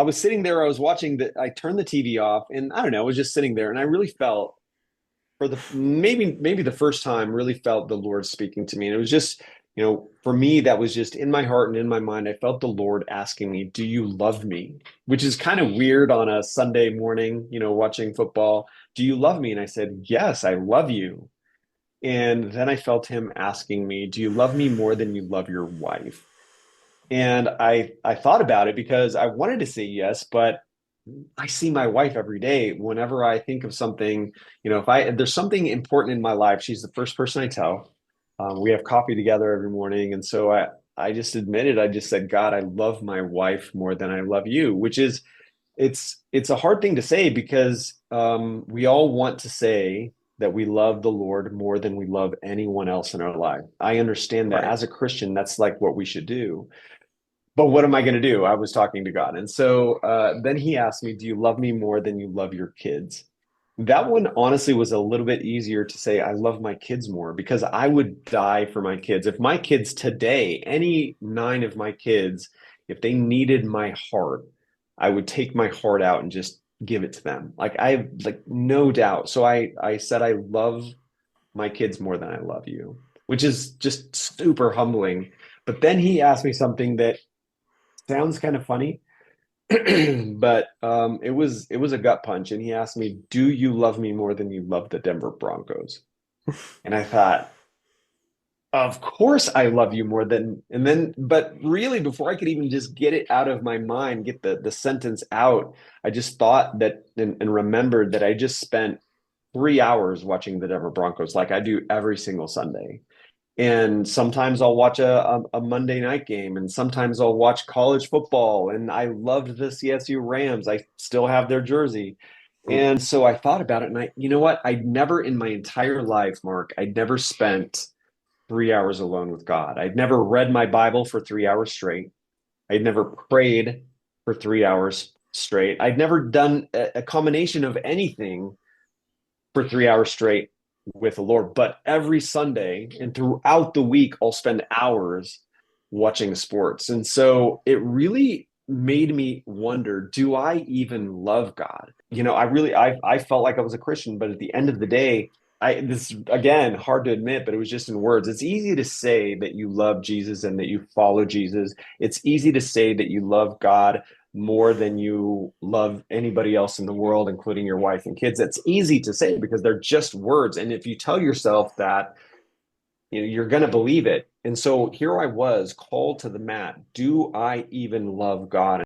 was sitting there, I turned the TV off and I don't know, I was just sitting there and I really felt for the maybe the first time really felt the Lord speaking to me. And it was just, for me, that was just in my heart and in my mind. I felt the Lord asking me, "Do you love me?" Which is kind of weird on a Sunday morning, watching football. "Do you love me?" And I said, "Yes, I love you." And then I felt him asking me, "Do you love me more than you love your wife?" And I thought about it because I wanted to say yes, but I see my wife every day. Whenever I think of something, if there's something important in my life, she's the first person I tell. We have coffee together every morning, and so I just admitted, I just said, "God, I love my wife more than I love you," which is it's a hard thing to say because we all want to say that we love the Lord more than we love anyone else in our life. I understand that Right. as a Christian, that's like what we should do. But what am I going to do? I was talking to God. And so then he asked me, "Do you love me more than you love your kids?" That one honestly was a little bit easier to say, "I love my kids more," because I would die for my kids. If my kids today, any nine of my kids, if they needed my heart, I would take my heart out and just give it to them. Like I have like no doubt. So I said, "I love my kids more than I love you," which is just super humbling. But then he asked me something that sounds kind of funny, but it was a gut punch, and he asked me, "Do you love me more than you love the Denver Broncos?" And I thought, of course I love you more than, and then, but really, before I could even just get it out of my mind, get the sentence out, I just thought that and remembered that I just spent 3 hours watching the Denver Broncos, like I do every single Sunday. And sometimes I'll watch a Monday night game, and sometimes I'll watch college football. And I loved the CSU Rams. I still have their jersey. And so I thought about it, and you know what? I'd never in my entire life, Mark, I'd never spent 3 hours alone with God. I'd never read my Bible for 3 hours straight. I'd never prayed for 3 hours straight. I'd never done a combination of anything for 3 hours straight with the Lord. But every Sunday and throughout the week, I'll spend hours watching sports. And so it really made me wonder, do I even love God? I felt like I was a Christian, but at the end of the day, this again hard to admit, but it was just in words. It's easy to say that you love Jesus and that you follow Jesus. It's easy to say that you love God more than you love anybody else in the world, including your wife and kids. That's easy to say because they're just words. And if you tell yourself that, you're going to believe it. And so here I was called to the mat. Do I even love God?